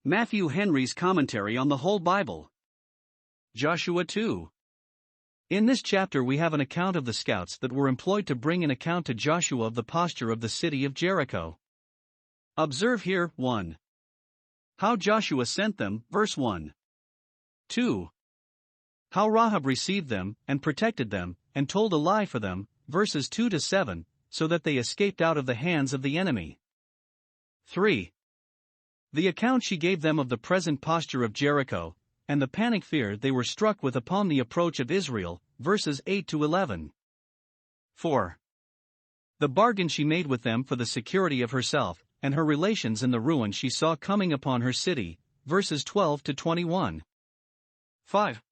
Matthew Henry's Commentary on the Whole Bible. Joshua 2. In this chapter we have an account of the scouts that were employed to bring an account to Joshua of the posture of the city of Jericho. Observe here, 1. How Joshua sent them, verse 1. 2. How Rahab received them, and protected them, and told a lie for them, verses 2 to 7, so that they escaped out of the hands of the enemy. 3. The account she gave them of the present posture of Jericho, and the panic fear they were struck with upon the approach of Israel, verses 8 to 11. 4. The bargain she made with them for the security of herself, and her relations in the ruin she saw coming upon her city, verses 12 to 21. 5.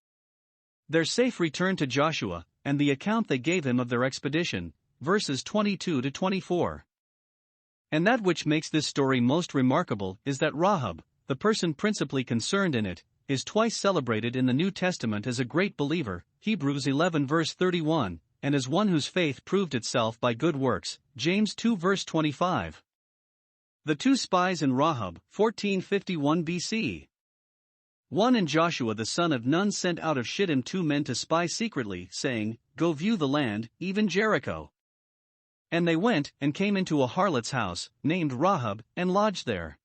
Their safe return to Joshua, and the account they gave him of their expedition, verses 22 to 24. And that which makes this story most remarkable is that Rahab, the person principally concerned in it, is twice celebrated in the New Testament as a great believer, Hebrews 11 verse 31, and as one whose faith proved itself by good works, James 2 verse 25. The two spies in Rahab, 1451 BC. 1 And Joshua the son of Nun sent out of Shittim 2 men to spy secretly, saying, Go view the land, even Jericho. And they went, and came into a harlot's house, named Rahab, and lodged there.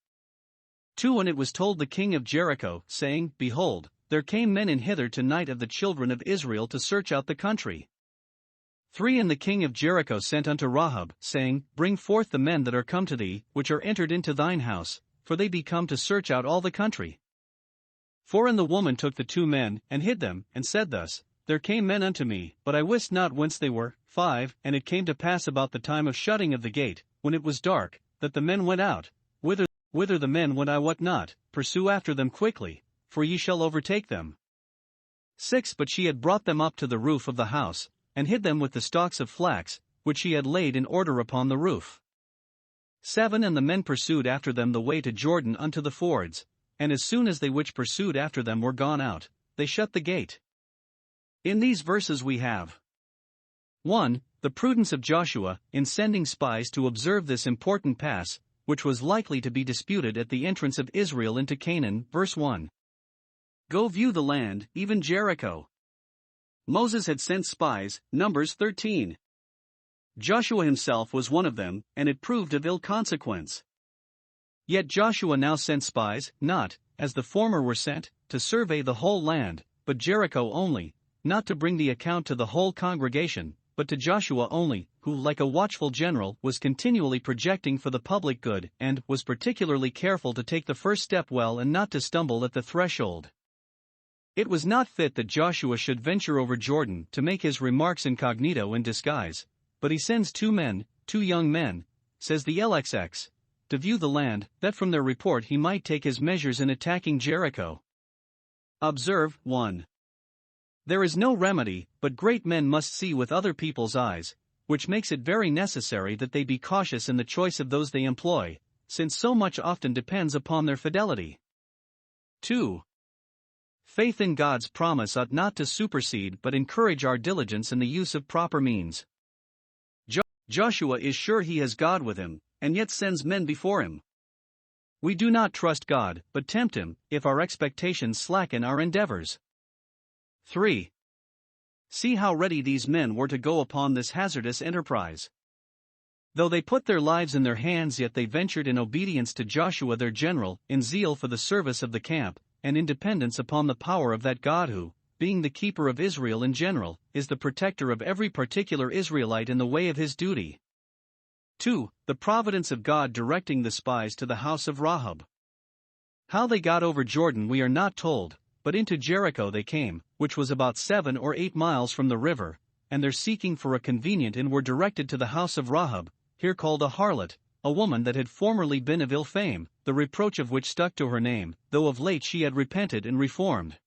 2 And it was told the king of Jericho, saying, Behold, there came men in hither tonight of the children of Israel to search out the country. 3 And the king of Jericho sent unto Rahab, saying, Bring forth the men that are come to thee, which are entered into thine house, for they be come to search out all the country. 4 And the woman took the 2 men, and hid them, and said thus, There came men unto me, but I wist not whence they were. 5 And it came to pass about the time of shutting of the gate, when it was dark, that the men went out. Whither the men went I wot not, pursue after them quickly, for ye shall overtake them. 6 But she had brought them up to the roof of the house, and hid them with the stalks of flax, which she had laid in order upon the roof. 7 And the men pursued after them the way to Jordan unto the fords, and as soon as they which pursued after them were gone out, they shut the gate. In these verses we have 1. The prudence of Joshua, in sending spies to observe this important pass, which was likely to be disputed at the entrance of Israel into Canaan, verse 1. Go view the land, even Jericho. Moses had sent spies, Numbers 13. Joshua himself was one of them, and it proved of ill consequence. Yet Joshua now sent spies, not, as the former were sent, to survey the whole land, but Jericho only, not to bring the account to the whole congregation, but to Joshua only, who, like a watchful general, was continually projecting for the public good, and was particularly careful to take the first step well and not to stumble at the threshold. It was not fit that Joshua should venture over Jordan to make his remarks incognito in disguise, but he sends 2 men, 2 young men, says the LXX, to view the land, that from their report he might take his measures in attacking Jericho. Observe, 1. There is no remedy, but great men must see with other people's eyes, which makes it very necessary that they be cautious in the choice of those they employ, since so much often depends upon their fidelity. 2. Faith in God's promise ought not to supersede but encourage our diligence in the use of proper means. Joshua is sure he has God with him, and yet sends men before him. We do not trust God, but tempt him, if our expectations slacken our endeavors. 3. See how ready these men were to go upon this hazardous enterprise. Though they put their lives in their hands, yet they ventured in obedience to Joshua their general, in zeal for the service of the camp, and in dependence upon the power of that God who, being the keeper of Israel in general, is the protector of every particular Israelite in the way of his duty. 2. The providence of God directing the spies to the house of Rahab. How they got over Jordan we are not told, but into Jericho they came, which was about 7 or 8 miles from the river, and their seeking for a convenient inn were directed to the house of Rahab, here called a harlot, a woman that had formerly been of ill fame, the reproach of which stuck to her name, though of late she had repented and reformed.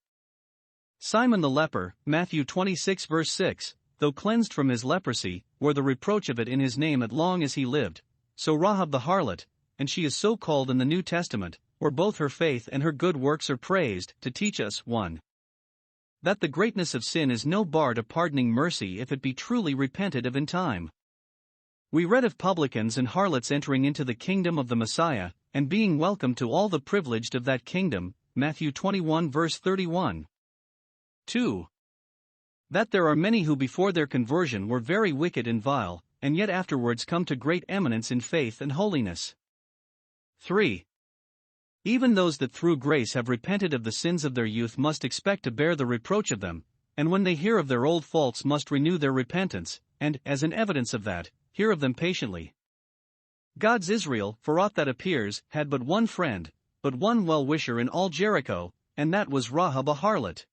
Simon the leper, Matthew 26 verse 6, though cleansed from his leprosy, wore the reproach of it in his name as long as he lived, so Rahab the harlot, and she is so called in the New Testament, where both her faith and her good works are praised, to teach us, 1. That the greatness of sin is no bar to pardoning mercy if it be truly repented of in time. We read of publicans and harlots entering into the kingdom of the Messiah, and being welcome to all the privileged of that kingdom, Matthew 21 verse 31. 2. That there are many who before their conversion were very wicked and vile, and yet afterwards come to great eminence in faith and holiness. 3. Even those that through grace have repented of the sins of their youth must expect to bear the reproach of them, and when they hear of their old faults must renew their repentance, and, as an evidence of that, hear of them patiently. God's Israel, for aught that appears, had but one friend, but one well-wisher in all Jericho, and that was Rahab a harlot.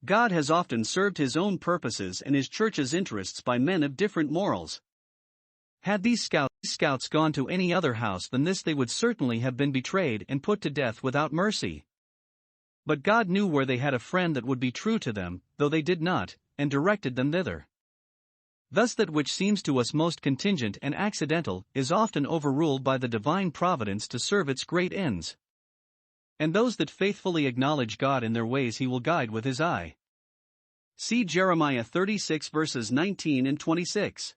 God has often served his own purposes and his church's interests by men of different morals. Had these scouts gone to any other house than this, they would certainly have been betrayed and put to death without mercy. But God knew where they had a friend that would be true to them, though they did not, and directed them thither. Thus that which seems to us most contingent and accidental is often overruled by the divine providence to serve its great ends. And those that faithfully acknowledge God in their ways he will guide with his eye. See Jeremiah 36 verses 19 and 26.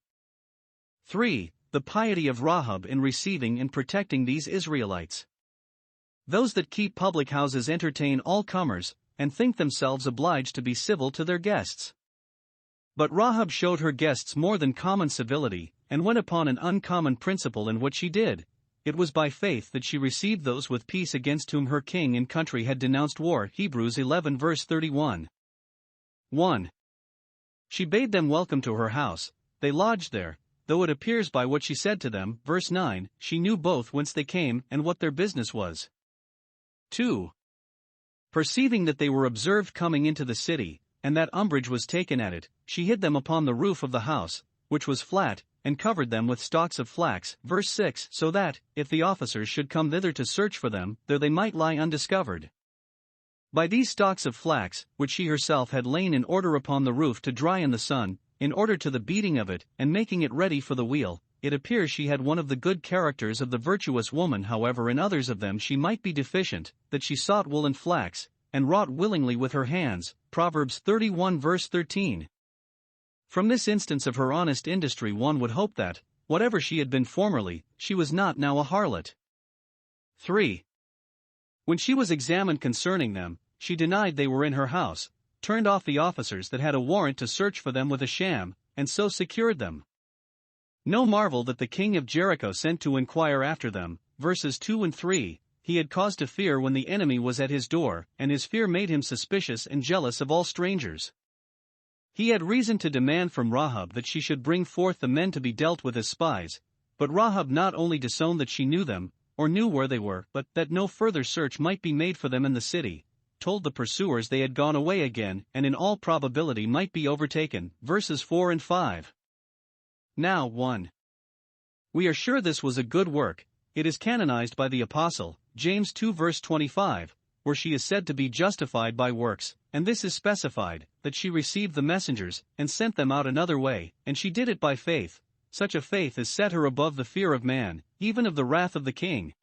3. The piety of Rahab in receiving and protecting these Israelites. Those that keep public houses entertain all comers, and think themselves obliged to be civil to their guests. But Rahab showed her guests more than common civility, and went upon an uncommon principle in what she did. It was by faith that she received those with peace against whom her king and country had denounced war. Hebrews 11 verse 31. 1. She bade them welcome to her house. They lodged there, though it appears by what she said to them. Verse 9, she knew both whence they came and what their business was. 2. Perceiving that they were observed coming into the city, and that umbrage was taken at it, she hid them upon the roof of the house, which was flat, and covered them with stalks of flax. Verse 6, so that, if the officers should come thither to search for them, there they might lie undiscovered. By these stalks of flax, which she herself had lain in order upon the roof to dry in the sun, in order to the beating of it, and making it ready for the wheel, it appears she had one of the good characters of the virtuous woman. However, in others of them she might be deficient, that she sought wool and flax, and wrought willingly with her hands. Proverbs 31 verse 13. From this instance of her honest industry one would hope that, whatever she had been formerly, she was not now a harlot. 3. When she was examined concerning them, she denied they were in her house, turned off the officers that had a warrant to search for them with a sham, and so secured them. No marvel that the king of Jericho sent to inquire after them. Verses 2 and 3, he had cause to fear when the enemy was at his door, and his fear made him suspicious and jealous of all strangers. He had reason to demand from Rahab that she should bring forth the men to be dealt with as spies, but Rahab not only disowned that she knew them, or knew where they were, but that no further search might be made for them in the city, told the pursuers they had gone away again and in all probability might be overtaken. Verses 4 and 5. Now 1. We are sure this was a good work. It is canonized by the Apostle, James 2 verse 25, where she is said to be justified by works, and this is specified, that she received the messengers, and sent them out another way, and she did it by faith. Such a faith as set her above the fear of man, even of the wrath of the king.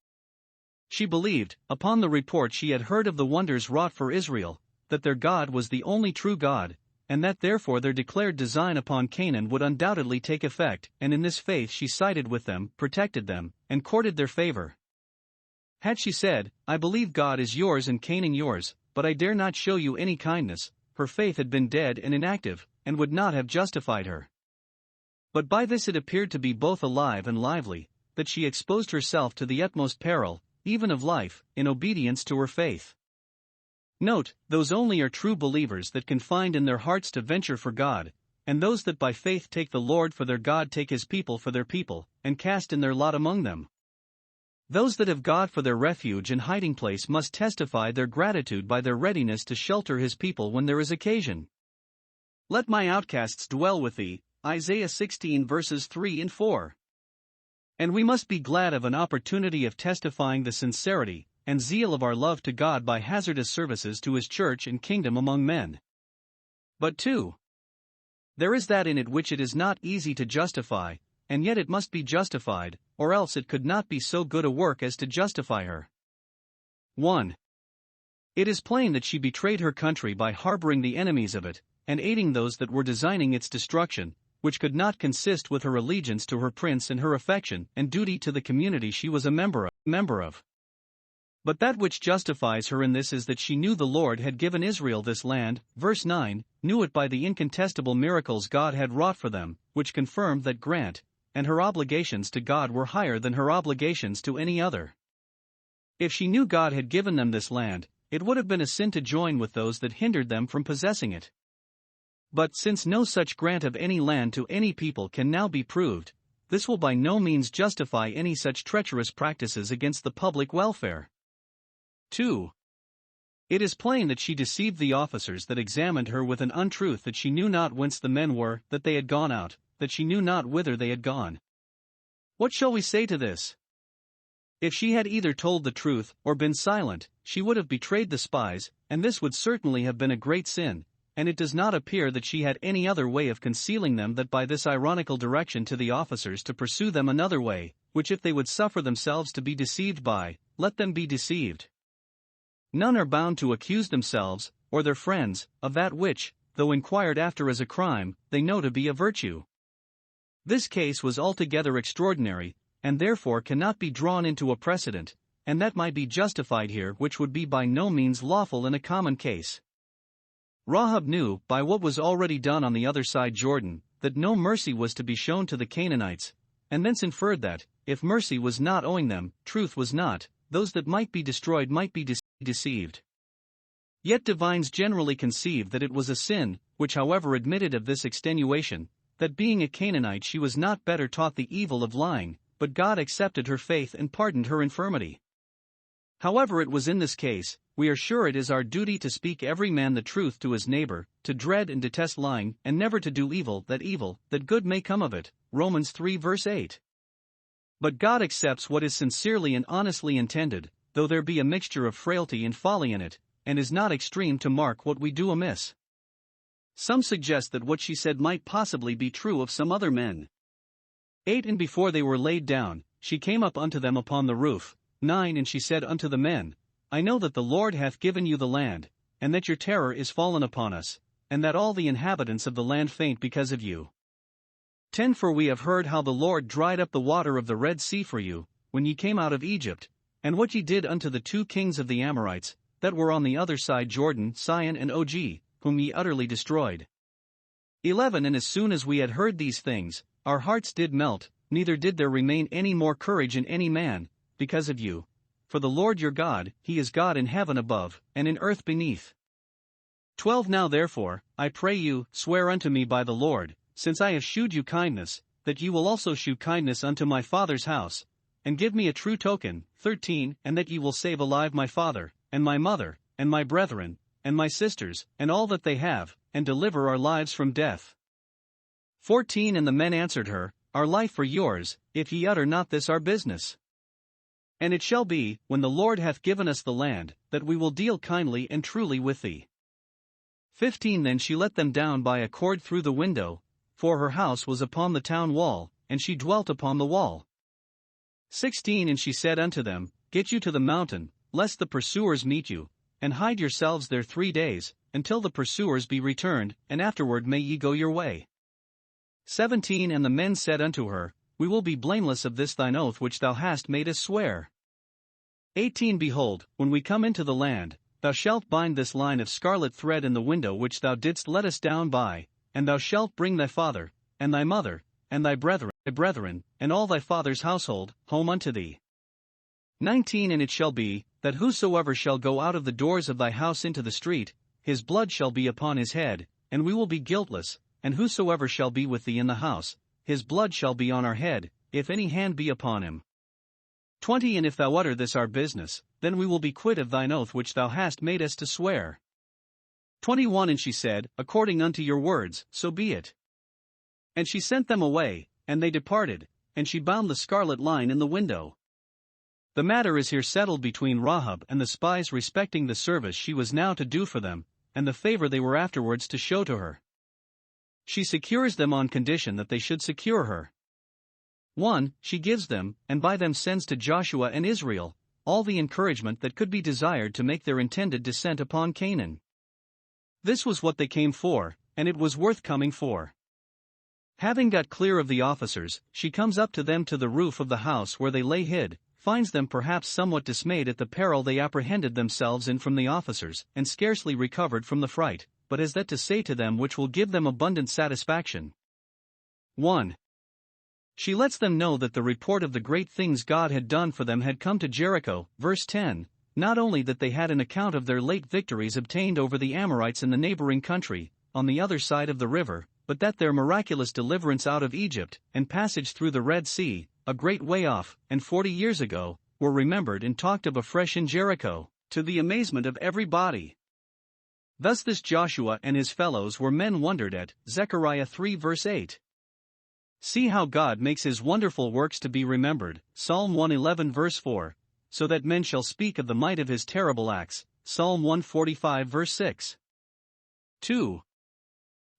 She believed, upon the report she had heard of the wonders wrought for Israel, that their God was the only true God, and that therefore their declared design upon Canaan would undoubtedly take effect, and in this faith she sided with them, protected them, and courted their favor. Had she said, I believe God is yours and Canaan yours, but I dare not show you any kindness, her faith had been dead and inactive, and would not have justified her. But by this it appeared to be both alive and lively, that she exposed herself to the utmost peril, even of life, in obedience to her faith. Note, those only are true believers that can find in their hearts to venture for God, and those that by faith take the Lord for their God take his people for their people, and cast in their lot among them. Those that have God for their refuge and hiding place must testify their gratitude by their readiness to shelter his people when there is occasion. Let my outcasts dwell with thee, Isaiah 16 verses 3 and 4. And we must be glad of an opportunity of testifying the sincerity and zeal of our love to God by hazardous services to his church and kingdom among men. But 2. There is that in it which it is not easy to justify, and yet it must be justified, or else it could not be so good a work as to justify her. 1. It is plain that she betrayed her country by harboring the enemies of it, and aiding those that were designing its destruction, which could not consist with her allegiance to her prince and her affection and duty to the community she was a member of. member of. But that which justifies her in this is that she knew the Lord had given Israel this land, verse 9, knew it by the incontestable miracles God had wrought for them, which confirmed that grant, and her obligations to God were higher than her obligations to any other. If she knew God had given them this land, it would have been a sin to join with those that hindered them from possessing it. But since no such grant of any land to any people can now be proved, this will by no means justify any such treacherous practices against the public welfare. 2. It is plain that she deceived the officers that examined her with an untruth, that she knew not whence the men were, that they had gone out, that she knew not whither they had gone. What shall we say to this? If she had either told the truth or been silent, she would have betrayed the spies, and this would certainly have been a great sin, and it does not appear that she had any other way of concealing them than by this ironical direction to the officers to pursue them another way, which if they would suffer themselves to be deceived by, let them be deceived. None are bound to accuse themselves, or their friends, of that which, though inquired after as a crime, they know to be a virtue. This case was altogether extraordinary, and therefore cannot be drawn into a precedent, and that might be justified here which would be by no means lawful in a common case. Rahab knew, by what was already done on the other side Jordan, that no mercy was to be shown to the Canaanites, and thence inferred that, if mercy was not owing them, truth was not, those that might be destroyed might be deceived. Yet divines generally conceive that it was a sin, which however admitted of this extenuation, that being a Canaanite she was not better taught the evil of lying, but God accepted her faith and pardoned her infirmity. However it was in this case, we are sure it is our duty to speak every man the truth to his neighbor, to dread and detest lying, and never to do evil, that good may come of it, Romans 3 verse 8. But God accepts what is sincerely and honestly intended, though there be a mixture of frailty and folly in it, and is not extreme to mark what we do amiss. Some suggest that what she said might possibly be true of some other men. 8 And before they were laid down, she came up unto them upon the roof. 9 And she said unto the men, I know that the Lord hath given you the land, and that your terror is fallen upon us, and that all the inhabitants of the land faint because of you. 10 For we have heard how the Lord dried up the water of the Red Sea for you, when ye came out of Egypt, and what ye did unto the 2 kings of the Amorites, that were on the other side Jordan, Sihon and Og, whom ye utterly destroyed. 11 And as soon as we had heard these things, our hearts did melt, neither did there remain any more courage in any man, because of you. For the Lord your God, he is God in heaven above, and in earth beneath. 12 Now therefore, I pray you, swear unto me by the Lord, since I have shewed you kindness, that ye will also shew kindness unto my father's house, and give me a true token. 13 And that ye will save alive my father, and my mother, and my brethren, and my sisters, and all that they have, and deliver our lives from death. 14 And the men answered her, Our life for yours, if ye utter not this our business. And it shall be, when the Lord hath given us the land, that we will deal kindly and truly with thee. 15 Then she let them down by a cord through the window, for her house was upon the town wall, and she dwelt upon the wall. 16 And she said unto them, Get you to the mountain, lest the pursuers meet you, and hide yourselves there 3 days, until the pursuers be returned, and afterward may ye go your way. 17 And the men said unto her, We will be blameless of this thine oath which thou hast made us swear. 18 Behold, when we come into the land, thou shalt bind this line of scarlet thread in the window which thou didst let us down by, and thou shalt bring thy father, and thy mother, and thy brethren, and all thy father's household, home unto thee. 19 And it shall be, that whosoever shall go out of the doors of thy house into the street, his blood shall be upon his head, and we will be guiltless, and whosoever shall be with thee in the house, his blood shall be on our head, if any hand be upon him. 20 And if thou utter this our business, then we will be quit of thine oath which thou hast made us to swear. 21 And she said, According unto your words, so be it. And she sent them away, and they departed, and she bound the scarlet line in the window. The matter is here settled between Rahab and the spies respecting the service she was now to do for them, and the favor they were afterwards to show to her. She secures them on condition that they should secure her. 1. She gives them, and by them sends to Joshua and Israel, all the encouragement that could be desired to make their intended descent upon Canaan. This was what they came for, and it was worth coming for. Having got clear of the officers, she comes up to them to the roof of the house where they lay hid, finds them perhaps somewhat dismayed at the peril they apprehended themselves in from the officers, and scarcely recovered from the fright, but has that to say to them which will give them abundant satisfaction. 1. She lets them know that the report of the great things God had done for them had come to Jericho, verse 10, not only that they had an account of their late victories obtained over the Amorites in the neighboring country, on the other side of the river, but that their miraculous deliverance out of Egypt, and passage through the Red Sea, a great way off, and 40 years ago, were remembered and talked of afresh in Jericho, to the amazement of everybody. Thus this Joshua and his fellows were men wondered at, Zechariah 3 verse 8. See how God makes his wonderful works to be remembered, Psalm 111 verse 4, so that men shall speak of the might of his terrible acts, Psalm 145 verse 6. 2.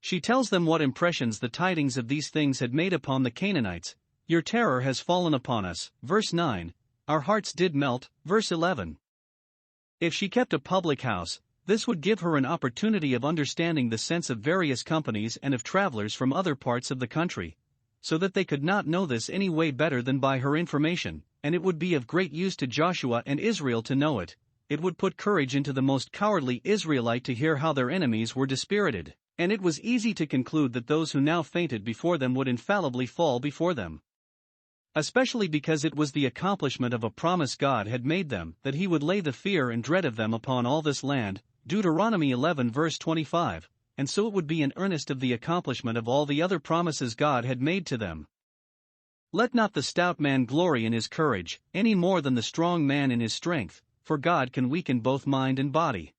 She tells them what impressions the tidings of these things had made upon the Canaanites. Your terror has fallen upon us, verse 9, our hearts did melt, verse 11. If she kept a public house, this would give her an opportunity of understanding the sense of various companies and of travelers from other parts of the country, so that they could not know this any way better than by her information, and it would be of great use to Joshua and Israel to know it. It would put courage into the most cowardly Israelite to hear how their enemies were dispirited, and it was easy to conclude that those who now fainted before them would infallibly fall before them. Especially because it was the accomplishment of a promise God had made them, that he would lay the fear and dread of them upon all this land, Deuteronomy 11 verse 25, and so it would be an earnest of the accomplishment of all the other promises God had made to them. Let not the stout man glory in his courage, any more than the strong man in his strength, for God can weaken both mind and body.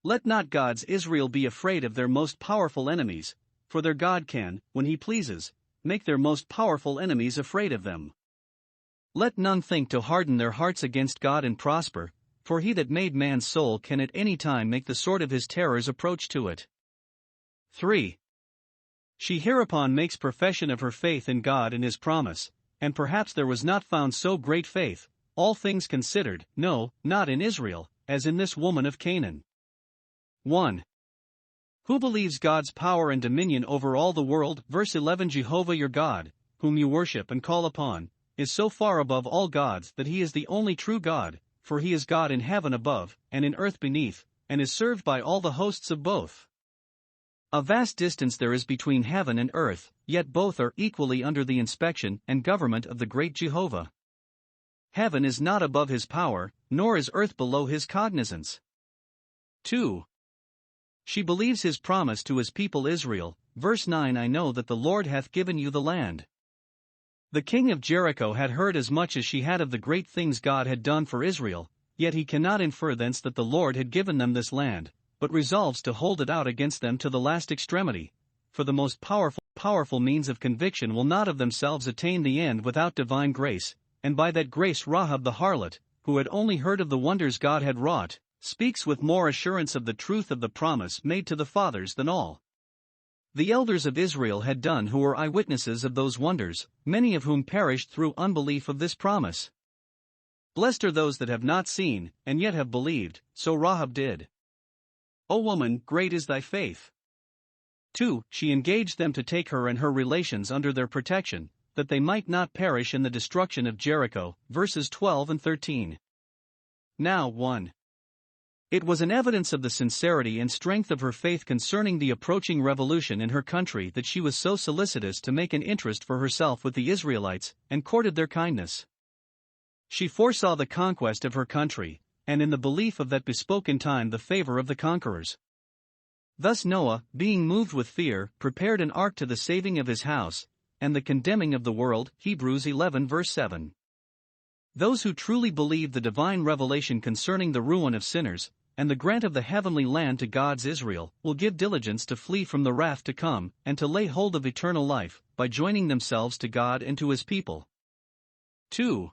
Let not God's Israel be afraid of their most powerful enemies, for their God can, when he pleases, make their most powerful enemies afraid of them. Let none think to harden their hearts against God and prosper, for he that made man's soul can at any time make the sword of his terrors approach to it. 3. She hereupon makes profession of her faith in God and his promise, and perhaps there was not found so great faith, all things considered, no, not in Israel, as in this woman of Canaan. 1. Who believes God's power and dominion over all the world, verse 11 Jehovah your God, whom you worship and call upon, is so far above all gods that he is the only true God, for he is God in heaven above, and in earth beneath, and is served by all the hosts of both. A vast distance there is between heaven and earth, yet both are equally under the inspection and government of the great Jehovah. Heaven is not above his power, nor is earth below his cognizance. 2. She believes his promise to his people Israel, verse 9 I know that the Lord hath given you the land. The king of Jericho had heard as much as she had of the great things God had done for Israel, yet he cannot infer thence that the Lord had given them this land, but resolves to hold it out against them to the last extremity, for the most powerful means of conviction will not of themselves attain the end without divine grace, and by that grace Rahab the harlot, who had only heard of the wonders God had wrought, speaks with more assurance of the truth of the promise made to the fathers than all the elders of Israel had done who were eyewitnesses of those wonders, many of whom perished through unbelief of this promise. Blessed are those that have not seen, and yet have believed, so Rahab did. O woman, great is thy faith. 2. She engaged them to take her and her relations under their protection, that they might not perish in the destruction of Jericho, verses 12 and 13. Now 1. It was an evidence of the sincerity and strength of her faith concerning the approaching revolution in her country that she was so solicitous to make an interest for herself with the Israelites, and courted their kindness. She foresaw the conquest of her country, and in the belief of that bespoke in time the favor of the conquerors. Thus Noah, being moved with fear, prepared an ark to the saving of his house, and the condemning of the world, Hebrews 11 verse 7. Those who truly believe the divine revelation concerning the ruin of sinners, and the grant of the heavenly land to God's Israel, will give diligence to flee from the wrath to come, and to lay hold of eternal life, by joining themselves to God and to his people. 2.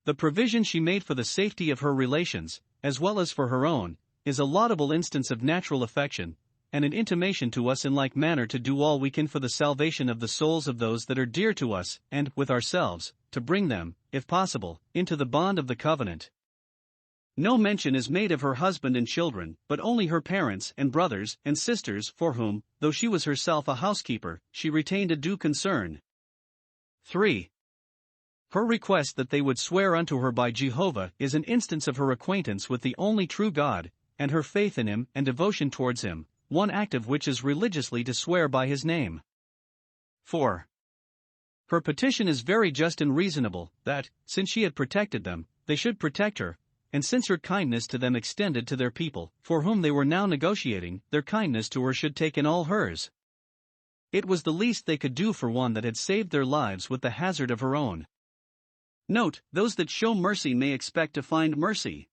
The provision she made for the safety of her relations, as well as for her own, is a laudable instance of natural affection, and an intimation to us in like manner to do all we can for the salvation of the souls of those that are dear to us, and, with ourselves, to bring them, if possible, into the bond of the covenant. No mention is made of her husband and children, but only her parents and brothers and sisters, for whom, though she was herself a housekeeper, she retained a due concern. 3. Her request that they would swear unto her by Jehovah is an instance of her acquaintance with the only true God, and her faith in him and devotion towards him, one act of which is religiously to swear by his name. 4. Her petition is very just and reasonable, that, since she had protected them, they should protect her, and since her kindness to them extended to their people, for whom they were now negotiating, their kindness to her should take in all hers. It was the least they could do for one that had saved their lives with the hazard of her own. Note, those that show mercy may expect to find mercy.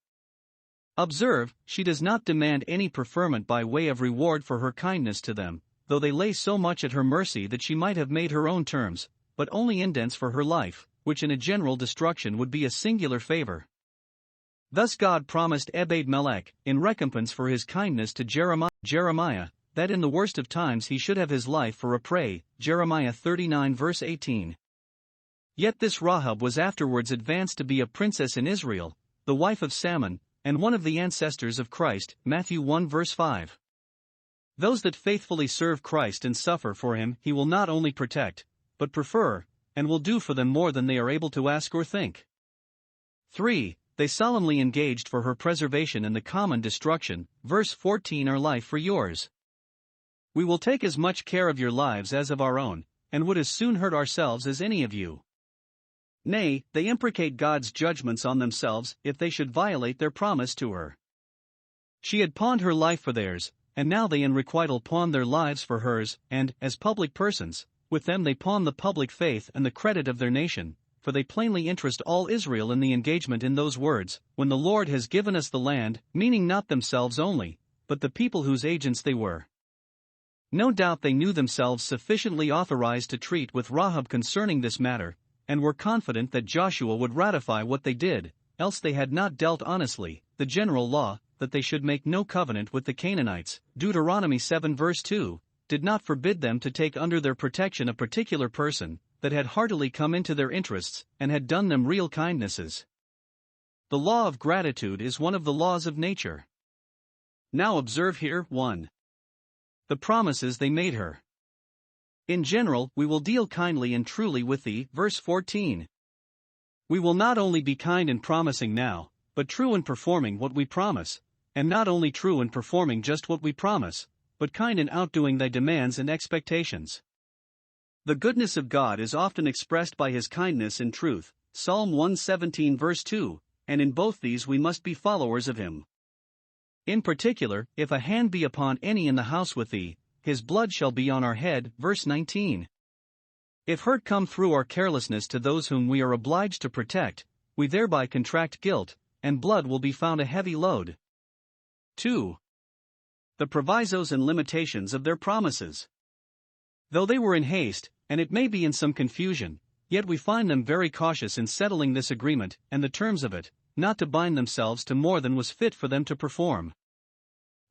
Observe, she does not demand any preferment by way of reward for her kindness to them, though they lay so much at her mercy that she might have made her own terms, but only indents for her life, which in a general destruction would be a singular favor. Thus God promised Ebed-melech, in recompense for his kindness to Jeremiah, that in the worst of times he should have his life for a prey, Jeremiah 39 verse 18. Yet this Rahab was afterwards advanced to be a princess in Israel, the wife of Salmon, and one of the ancestors of Christ, Matthew 1 verse 5. Those that faithfully serve Christ and suffer for him he will not only protect, but prefer, and will do for them more than they are able to ask or think. 3. They solemnly engaged for her preservation and the common destruction, verse 14 our life for yours. We will take as much care of your lives as of our own, and would as soon hurt ourselves as any of you. Nay, they imprecate God's judgments on themselves if they should violate their promise to her. She had pawned her life for theirs, and now they in requital pawn their lives for hers, and, as public persons, with them they pawn the public faith and the credit of their nation, for they plainly interest all Israel in the engagement in those words, when the Lord has given us the land, meaning not themselves only, but the people whose agents they were. No doubt they knew themselves sufficiently authorized to treat with Rahab concerning this matter, and were confident that Joshua would ratify what they did, else they had not dealt honestly. The general law, that they should make no covenant with the Canaanites, Deuteronomy 7 verse 2, did not forbid them to take under their protection a particular person that had heartily come into their interests and had done them real kindnesses. The law of gratitude is one of the laws of nature. Now observe here, 1. The promises they made her. In general, we will deal kindly and truly with thee, verse 14. We will not only be kind in promising now, but true in performing what we promise, and not only true in performing just what we promise, but kind in outdoing thy demands and expectations. The goodness of God is often expressed by his kindness in truth, Psalm 117 verse 2, and in both these we must be followers of him. In particular, if a hand be upon any in the house with thee, his blood shall be on our head, verse 19. If hurt come through our carelessness to those whom we are obliged to protect, we thereby contract guilt, and blood will be found a heavy load. 2. The provisos and limitations of their promises. Though they were in haste, and it may be in some confusion, yet we find them very cautious in settling this agreement and the terms of it, not to bind themselves to more than was fit for them to perform.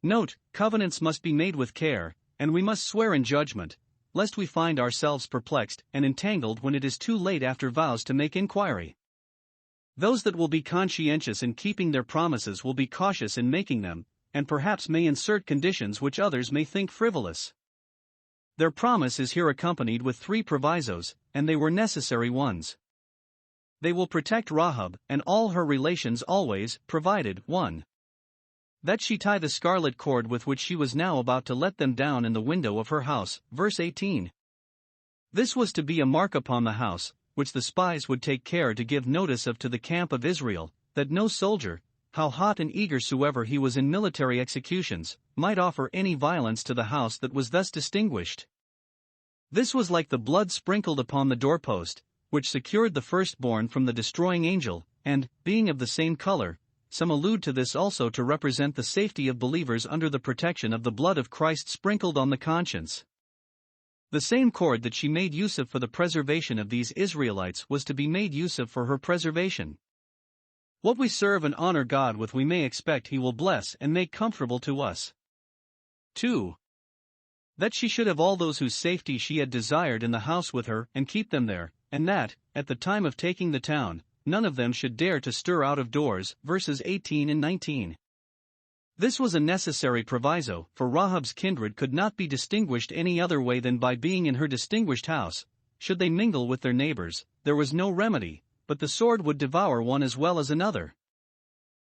Note, covenants must be made with care, and we must swear in judgment, lest we find ourselves perplexed and entangled when it is too late after vows to make inquiry. Those that will be conscientious in keeping their promises will be cautious in making them, and perhaps may insert conditions which others may think frivolous. Their promise is here accompanied with 3 provisos, and they were necessary ones. They will protect Rahab and all her relations always, provided, 1. That she tie the scarlet cord with which she was now about to let them down in the window of her house, verse 18. This was to be a mark upon the house, which the spies would take care to give notice of to the camp of Israel, that no soldier, how hot and eager soever he was in military executions, might offer any violence to the house that was thus distinguished. This was like the blood sprinkled upon the doorpost, which secured the firstborn from the destroying angel, and, being of the same color, some allude to this also to represent the safety of believers under the protection of the blood of Christ sprinkled on the conscience. The same cord that she made use of for the preservation of these Israelites was to be made use of for her preservation. What we serve and honor God with we may expect he will bless and make comfortable to us. 2. That she should have all those whose safety she had desired in the house with her and keep them there, and that, at the time of taking the town, none of them should dare to stir out of doors, verses 18 and 19. This was a necessary proviso, for Rahab's kindred could not be distinguished any other way than by being in her distinguished house. Should they mingle with their neighbors, there was no remedy, but the sword would devour one as well as another.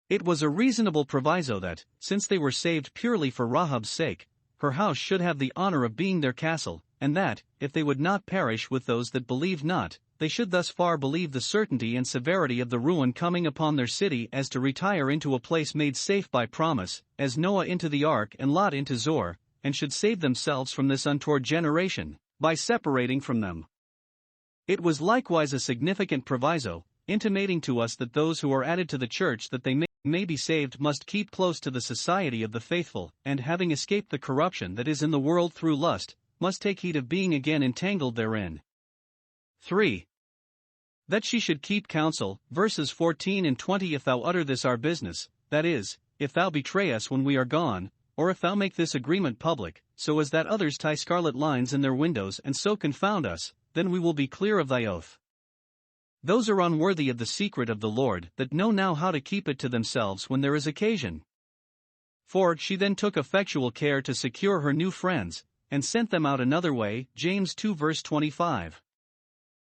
It was a reasonable proviso that, since they were saved purely for Rahab's sake, her house should have the honor of being their castle, and that, if they would not perish with those that believed not, they should thus far believe the certainty and severity of the ruin coming upon their city as to retire into a place made safe by promise, as Noah into the ark and Lot into Zoar, and should save themselves from this untoward generation, by separating from them. It was likewise a significant proviso, intimating to us that those who are added to the church that they may be saved must keep close to the society of the faithful, and having escaped the corruption that is in the world through lust, must take heed of being again entangled therein. 3. That she should keep counsel, verses 14 and 20. If thou utter this our business, that is, if thou betray us when we are gone, or if thou make this agreement public, so as that others tie scarlet lines in their windows and so confound us, then we will be clear of thy oath. Those are unworthy of the secret of the Lord that know now how to keep it to themselves when there is occasion. For she then took effectual care to secure her new friends, and sent them out another way, James 2 verse 25.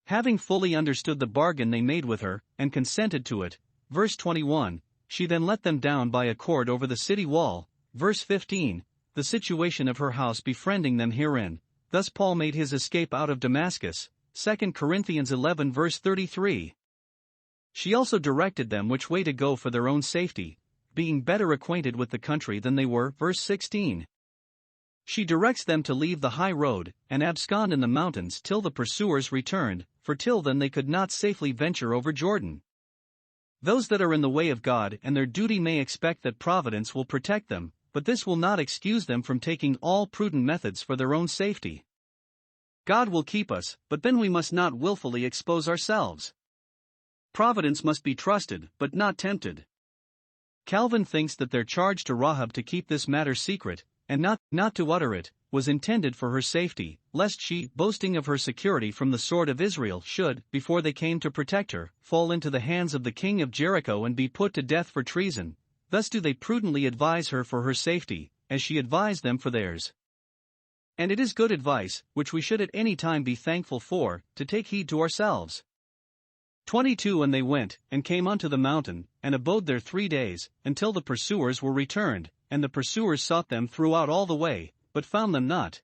Having fully understood the bargain they made with her, and consented to it, verse 21, she then let them down by a cord over the city wall, verse 15, the situation of her house befriending them herein. Thus Paul made his escape out of Damascus, 2 Corinthians 11 verse 33. She also directed them which way to go for their own safety, being better acquainted with the country than they were, verse 16. She directs them to leave the high road, and abscond in the mountains till the pursuers returned, for till then they could not safely venture over Jordan. Those that are in the way of God and their duty may expect that providence will protect them, but this will not excuse them from taking all prudent methods for their own safety. God will keep us, but then we must not willfully expose ourselves. Providence must be trusted, but not tempted. Calvin thinks that their charge to Rahab to keep this matter secret, and not to utter it, was intended for her safety, lest she, boasting of her security from the sword of Israel, should, before they came to protect her, fall into the hands of the king of Jericho and be put to death for treason. Thus do they prudently advise her for her safety, as she advised them for theirs. And it is good advice, which we should at any time be thankful for, to take heed to ourselves. 22. And they went, and came unto the mountain, and abode there 3 days, until the pursuers were returned, and the pursuers sought them throughout all the way, but found them not.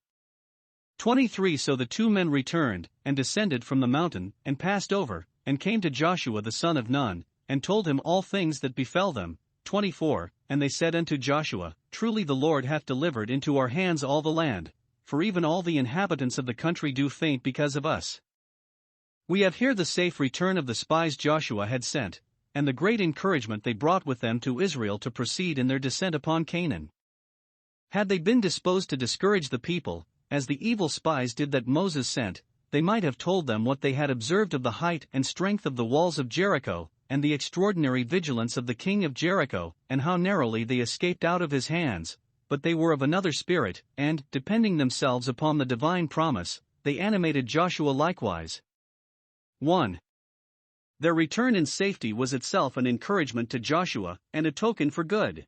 23. So the 2 men returned, and descended from the mountain, and passed over, and came to Joshua the son of Nun, and told him all things that befell them. 24. And they said unto Joshua, Truly the Lord hath delivered into our hands all the land, for even all the inhabitants of the country do faint because of us. We have here the safe return of the spies Joshua had sent, and the great encouragement they brought with them to Israel to proceed in their descent upon Canaan. Had they been disposed to discourage the people, as the evil spies did that Moses sent, they might have told them what they had observed of the height and strength of the walls of Jericho, and the extraordinary vigilance of the king of Jericho, and how narrowly they escaped out of his hands. But they were of another spirit, and, depending themselves upon the divine promise, they animated Joshua likewise. 1. Their return in safety was itself an encouragement to Joshua, and a token for good.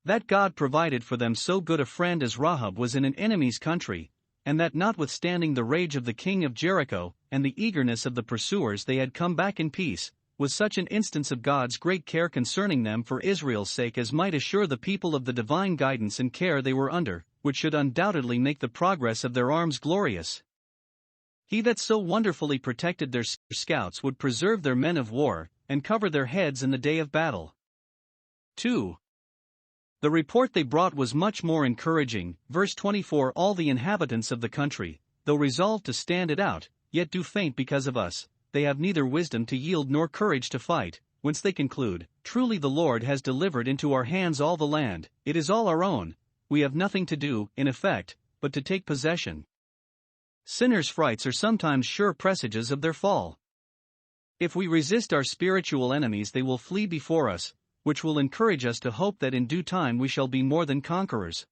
That God provided for them so good a friend as Rahab was in an enemy's country, and that notwithstanding the rage of the king of Jericho, and the eagerness of the pursuers they had come back in peace, was such an instance of God's great care concerning them for Israel's sake as might assure the people of the divine guidance and care they were under, which should undoubtedly make the progress of their arms glorious. He that so wonderfully protected their scouts would preserve their men of war, and cover their heads in the day of battle. 2. The report they brought was much more encouraging, verse 24. All the inhabitants of the country, though resolved to stand it out, yet do faint because of us. They have neither wisdom to yield nor courage to fight, whence they conclude, Truly the Lord has delivered into our hands all the land, it is all our own, we have nothing to do, in effect, but to take possession. Sinners' frights are sometimes sure presages of their fall. If we resist our spiritual enemies they will flee before us, which will encourage us to hope that in due time we shall be more than conquerors.